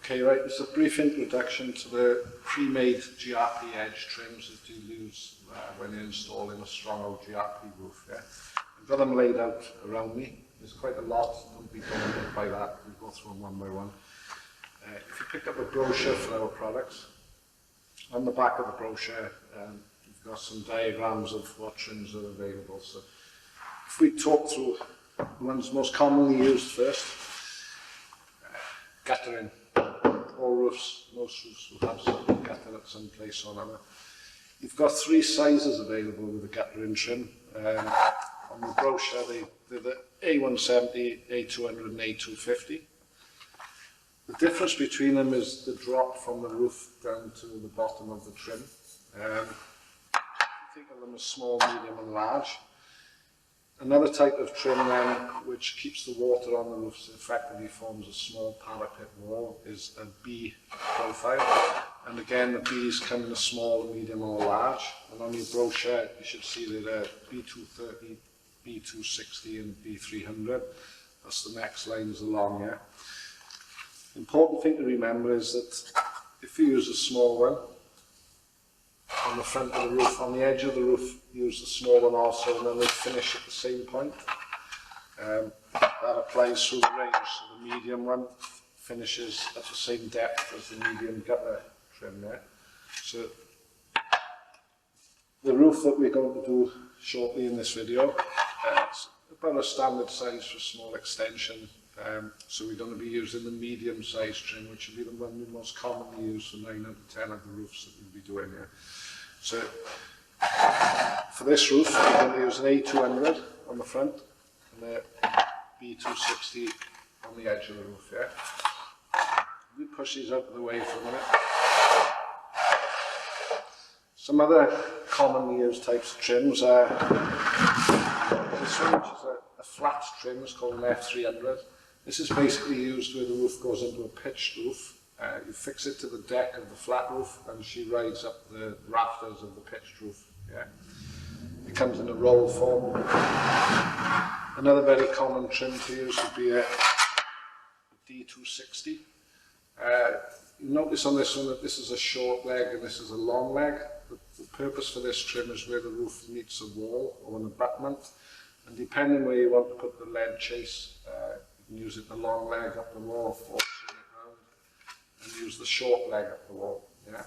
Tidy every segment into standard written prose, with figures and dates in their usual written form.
Okay, right, it's a brief introduction to the pre-made GRP edge trims that you use when you're installing a Stronghold GRP roof. Yeah? I've got them laid out around me. There's quite a lot, don't be daunted by that, we'll go through them one by one. If you pick up a brochure for our products, on the back of the brochure you've got some diagrams of what trims are available. So if we talk through the ones most commonly used first, guttering. All roofs, most roofs will have some gutter at some place or another. You've got three sizes available with the guttering trim. On the brochure they're the A170, A200 and A250. The difference between them is the drop from the roof down to the bottom of the trim. Think of them as small, medium and large. Another type of trim then, which keeps the water on the roof, so effectively forms a small parapet wall, is a B profile. And again, the Bs come in a small, medium or large. And on your brochure, you should see that B230, B260 and B300. That's the next lines along here. Important thing to remember is that if you use a small one, on the front of the roof, on the edge of the roof, use the small one also, and then they finish at the same point. That applies through the range, so the medium one finishes at the same depth as the medium gutter trim there. So the roof that we're going to do shortly in this video, it's about a standard size for small extension. So we're going to be using the medium size trim, which will be the one we most commonly use for 9 out of 10 of the roofs that we'll be doing here. So for this roof, we're going to use an A200 on the front and a B260 on the edge of the roof. Yeah? We push these out of the way for a minute. Some other commonly used types of trims are this one, which is a flat trim, it's called an F300. This is basically used where the roof goes into a pitched roof. You fix it to the deck of the flat roof and she rides up the rafters of the pitched roof. Yeah. It comes in a roll form. Another very common trim to use would be a D260. You notice on this one that this is a short leg and this is a long leg. The purpose for this trim is where the roof meets a wall or an abutment. And depending where you want to put the lead chase, you can use it the long leg up the wall or swing it round and use the short leg up the wall. Yeah.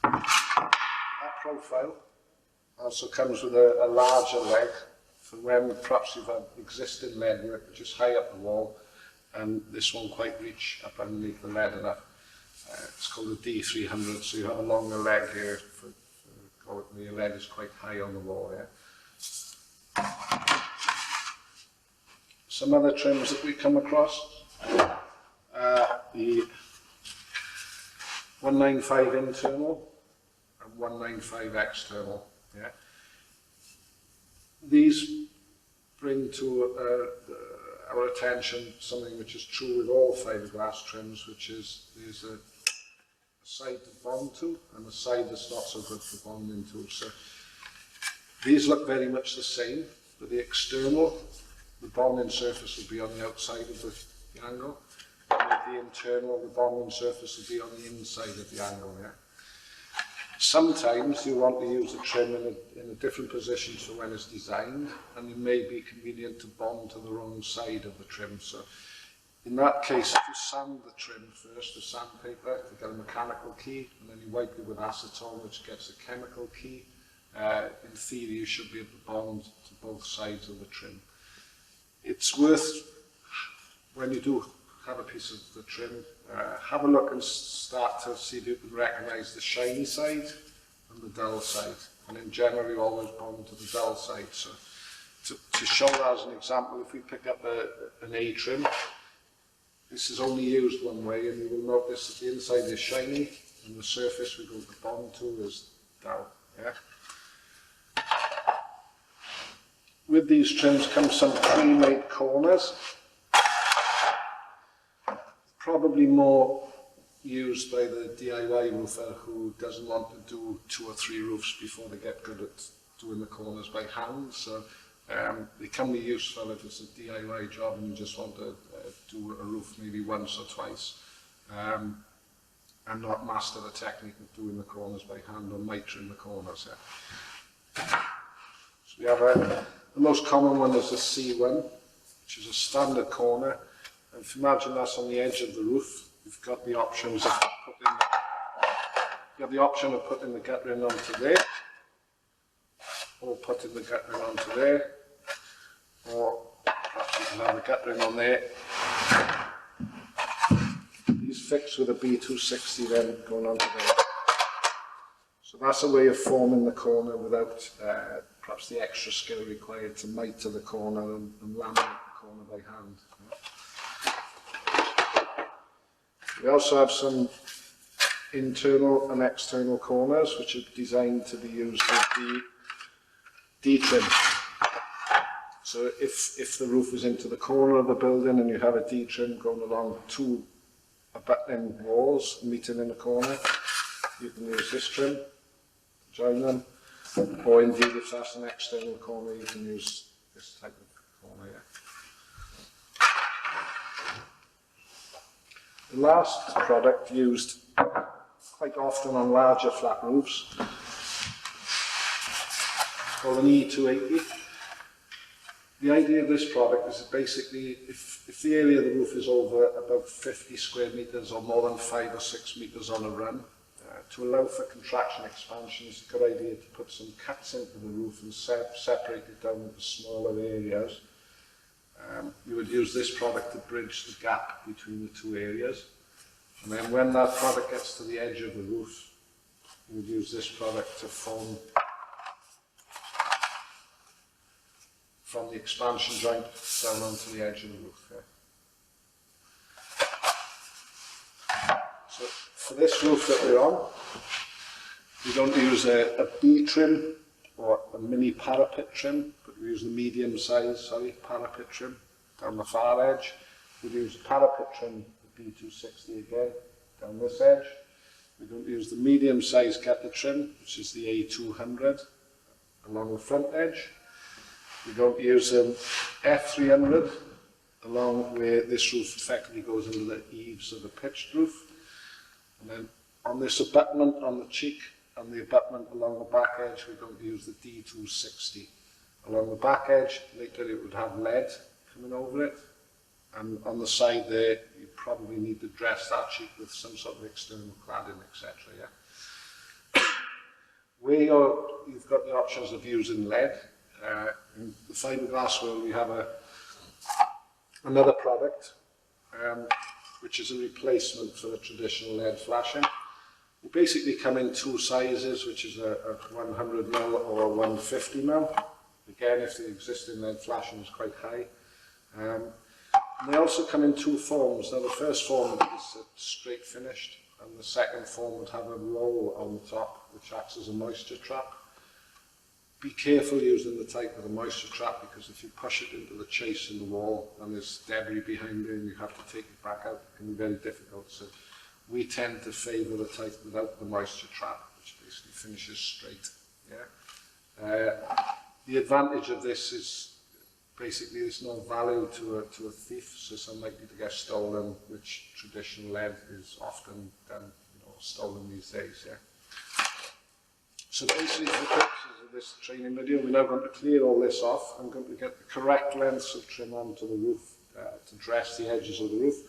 That profile also comes with a larger leg for when perhaps you've had existing lead work which is high up the wall and this won't quite reach up underneath the lead enough. It's called a D300, so you have a longer leg here for when your lead is quite high on the wall. Yeah. Some other trims that we come across, the 195 internal and 195 external. Yeah. These bring to our attention something which is true with all fiberglass trims, which is there's a side to bond to and a side that's not so good for bonding to. So these look very much the same, but the external, the bonding surface will be on the outside of the angle, and with the internal, the bonding surface will be on the inside of the angle. Yeah? Sometimes you want to use the trim in a different position to when it's designed, and it may be convenient to bond to the wrong side of the trim. So in that case, if you sand the trim first with sandpaper to get a mechanical key, and then you wipe it with acetone, which gets a chemical key, in theory you should be able to bond to both sides of the trim. It's worth, when you do have a piece of the trim, have a look and start to see if you can recognise the shiny side and the dull side. And in general you always bond to the dull side. So to show that as an example, if we pick up an A trim, this is only used one way, and you will notice that the inside is shiny and the surface we go to bond to is dull. Yeah? With these trims come some pre-made corners, probably more used by the DIY roofer who doesn't want to do 2 or 3 roofs before they get good at doing the corners by hand. So they can be useful if it's a DIY job and you just want to do a roof maybe once or twice, and not master the technique of doing the corners by hand or mitering the corners. Yeah. So we have the most common one is the C1, which is a standard corner. And if you imagine that's on the edge of the roof, you've got the options of putting the guttering onto there, or putting the guttering onto there, or perhaps you can have the guttering on there. These fixed with a B260 then going onto there. So that's a way of forming the corner without perhaps the extra skill required to mitre the corner and laminate the corner by hand. We also have some internal and external corners which are designed to be used with the D-trim. So if the roof is into the corner of the building and you have a D-trim going along two abutting walls meeting in the corner, you can use this trim to join them, or indeed if that's an external corner you can use this type of corner. Yeah. The last product used quite often on larger flat roofs, called an E280. The idea of this product is that basically if the area of the roof is over about 50 square metres or more than 5 or 6 metres on a run, to allow for contraction expansion, it's a good idea to put some cuts into the roof and separate it down into smaller areas. You would use this product to bridge the gap between the two areas. And then when that product gets to the edge of the roof, you would use this product to form from the expansion joint down onto the edge of the roof. Yeah. So for this roof that we're on, we don't use a B trim or a mini parapet trim, but we use the medium size, parapet trim down the far edge. We use the parapet trim, the B260 again, down this edge. We don't use the medium size gutter trim, which is the A200, along the front edge. We don't use an F300 along where this roof effectively goes into the eaves of a pitched roof. And then on this abutment on the cheek and the abutment along the back edge, we don't use the D260. Along the back edge, later it would have lead coming over it. And on the side there, you probably need to dress that cheek with some sort of external cladding, etc. Yeah? Where you've got the options of using lead, in the fiberglass world we have another product which is a replacement for the traditional lead flashing. They basically come in two sizes, which is a 100mm or a 150mm. Again, if the existing lead flashing is quite high. And they also come in two forms. Now the first form is straight finished, and the second form would have a roll on the top which acts as a moisture trap. Be careful using the type of the moisture trap, because if you push it into the chase in the wall and there's debris behind it and you have to take it back out, it can be very difficult. So we tend to favour the type without the moisture trap, which basically finishes straight. Yeah. The advantage of this is basically there's no value to a thief, so it's unlikely to get stolen, which traditional lead is often done, stolen these days. Yeah. So basically, for the purposes of this training video, we're now going to clear all this off. I'm going to get the correct lengths of trim onto the roof to dress the edges of the roof.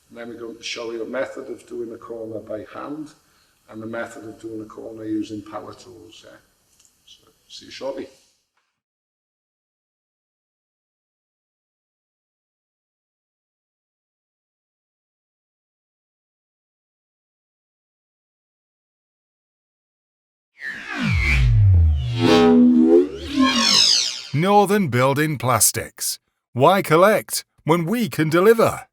And then we're going to show you a method of doing a corner by hand and the method of doing a corner using power tools. Yeah. So, see you shortly. Northern Building Plastics. Why collect when we can deliver?